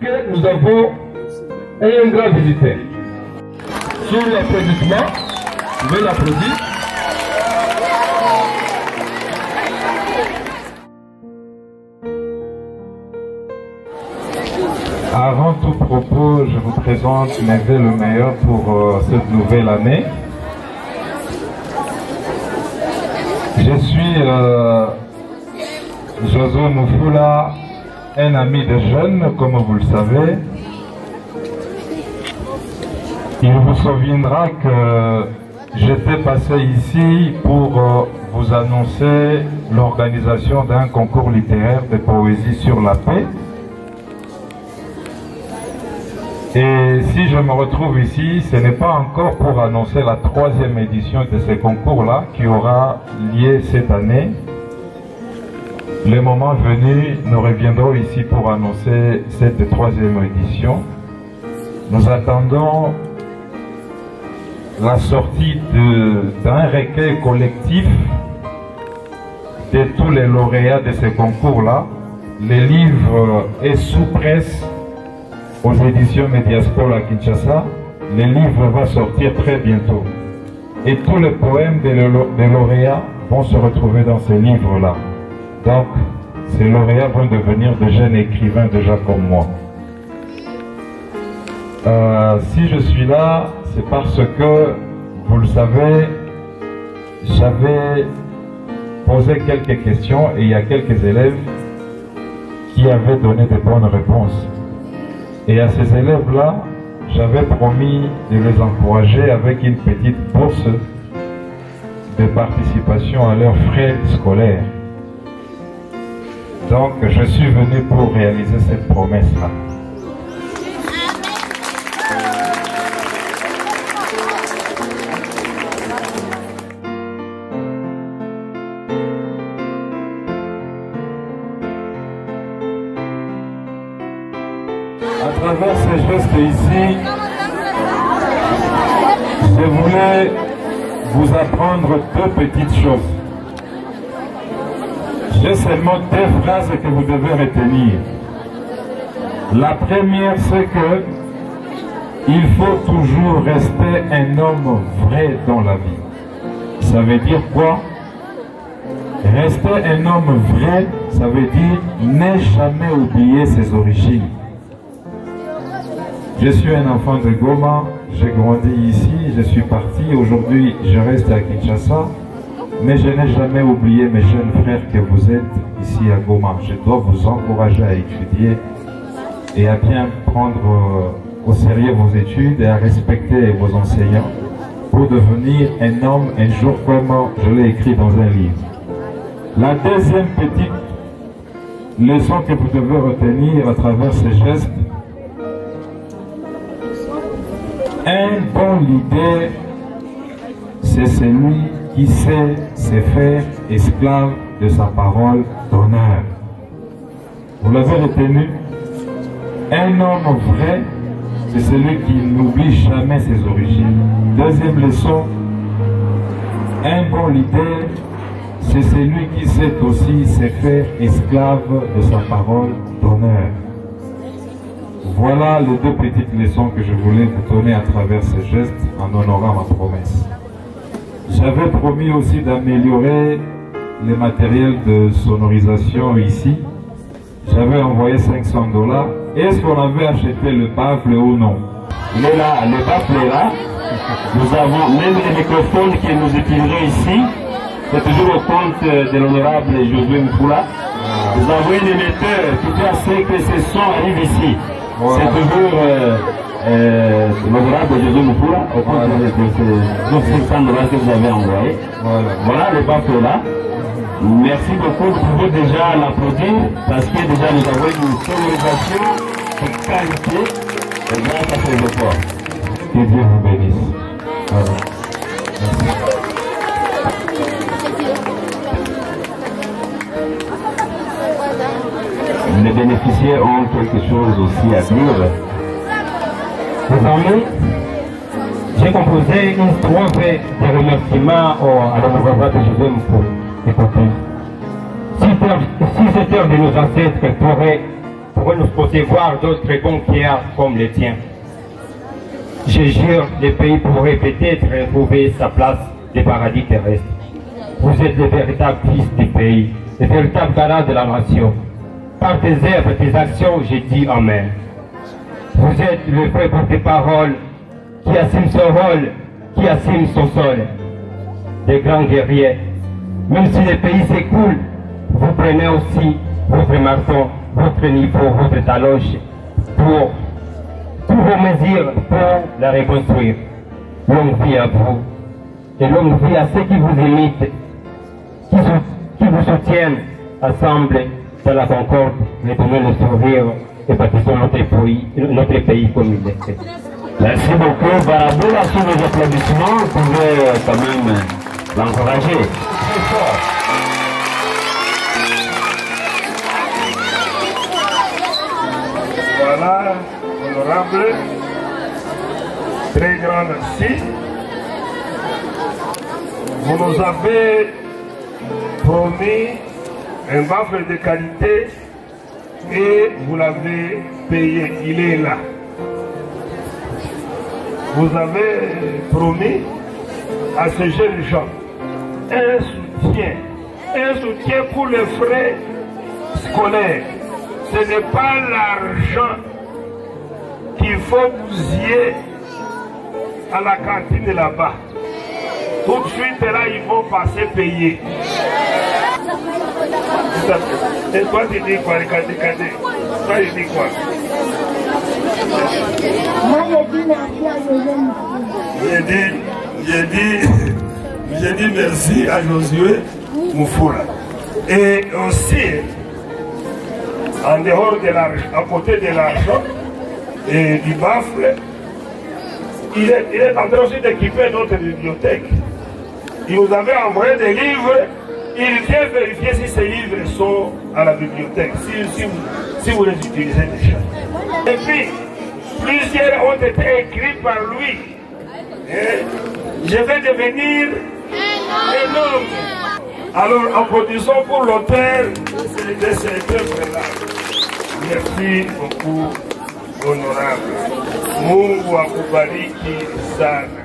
que nous avons un grand visiteur. Sur l'applaudissement, je vais l'applaudir. Avant tout propos, je vous présente mes vœux le meilleur pour cette nouvelle année. Je suis Josué Mufula, un ami de jeunes, comme vous le savez. Il vous souviendra que j'étais passé ici pour vous annoncer l'organisation d'un concours littéraire de poésie sur la paix. Et si je me retrouve ici, ce n'est pas encore pour annoncer la 3e édition de ce concours-là qui aura lieu cette année. Le moment venu, nous reviendrons ici pour annoncer cette 3e édition. Nous attendons la sortie d'un recueil collectif de tous les lauréats de ce concours-là. Le livre est sous presse aux éditions Mediasport à Kinshasa. Le livre va sortir très bientôt. Et tous les poèmes des lauréats vont se retrouver dans ce livre-là. Donc, ces lauréats vont devenir de jeunes écrivains déjà comme moi. Si je suis là, c'est parce que, vous le savez, j'avais posé quelques questions et il y a quelques élèves qui avaient donné de bonnes réponses. Et à ces élèves-là, j'avais promis de les encourager avec une petite bourse de participation à leurs frais scolaires. Donc, je suis venu pour réaliser cette promesse-là. À travers ces gestes ici, je voulais vous apprendre 2 petites choses. J'ai seulement 2 phrases que vous devez retenir. La première, c'est que il faut toujours rester un homme vrai dans la vie. Ça veut dire quoi? Rester un homme vrai, ça veut dire ne jamais oublier ses origines. Je suis un enfant de Goma, j'ai grandi ici, je suis parti. Aujourd'hui, je reste à Kinshasa. Mais je n'ai jamais oublié mes jeunes frères que vous êtes ici à Goma. Je dois vous encourager à étudier et à bien prendre au sérieux vos études et à respecter vos enseignants pour devenir un homme un jour comme je l'ai écrit dans un livre. La deuxième petite leçon que vous devez retenir à travers ces gestes, un bon leader, c'est celui qui sait se faire esclave de sa parole d'honneur. Vous l'avez retenu? Un homme vrai, c'est celui qui n'oublie jamais ses origines. Deuxième leçon, un bon leader, c'est celui qui sait aussi se faire esclave de sa parole d'honneur. Voilà les 2 petites leçons que je voulais vous donner à travers ces gestes en honorant ma promesse. J'avais promis aussi d'améliorer les matériels de sonorisation ici. J'avais envoyé $500. Est-ce qu'on avait acheté le baffle ou non? Il est là, le baffle est là. Nous avons même les microphones que nous utiliserons ici. C'est toujours au compte de l'honorable Josué Mufula. Nous avons un émetteur qui fait assez que ce son arrive ici. Voilà. C'est toujours l'honorable Josué Mufula au compte de ces $500 que vous avez envoyé. Voilà le baffle là. Merci beaucoup, vous pouvez déjà l'applaudir parce que déjà nous avons une sonorisation de qualité et grâce à ces efforts. Que Dieu vous bénisse. Voilà. Les bénéficiaires ont quelque chose aussi à dire. Mes amis, j'ai composé une strophe de remerciement à l'honorable Josué Mufula. Écoutez, si cette heure de nos ancêtres pour nous concevoir d'autres bons cœurs comme les tiens. Je jure, le pays pourrait peut-être retrouver sa place des paradis terrestres. Vous êtes les véritables fils du pays, les véritables garants de la nation. Par tes œuvres, tes actions, j'ai dit Amen. Vous êtes le vrai porte-parole qui assume son rôle, qui assume son sol. Des grands guerriers. Même si le pays s'écoule, vous prenez aussi votre marteau, votre niveau, votre taloche pour tous vos mesures pour la reconstruire. Longue vie à vous et longue vie à ceux qui vous imitent, qui vous soutiennent, ensemble dans la concorde, retournez le sourire et bâtissons notre pays comme il est fait. Merci beaucoup. Baraboula, sous les applaudissements, vous pouvez quand même l'encourager. Voilà, honorable, très grand merci. Vous nous avez promis un baffle de qualité et vous l'avez payé, il est là. Vous avez promis à ces jeunes gens un soutien pour les frais scolaires. Ce n'est pas l'argent qu'il faut bousiller à la cantine là-bas. Tout de suite là, ils vont passer payer. Et toi, tu dis quoi, les cadets? Toi, tu dis quoi? Moi, je dis merci à Josué. J'ai dit merci à Josué Moufoura. Et aussi, en dehors de l'argent, à côté de l'argent et du baffle, il est en train aussi d'équiper notre bibliothèque. Il nous avait envoyé des livres, il vient vérifier si ces livres sont à la bibliothèque, si vous les utilisez déjà. Et puis, plusieurs ont été écrits par lui. Et je vais devenir énorme. Alors, applaudissons pour l'auteur de cette œuvre-là. Merci beaucoup, honorable. Mungu akubariki sana.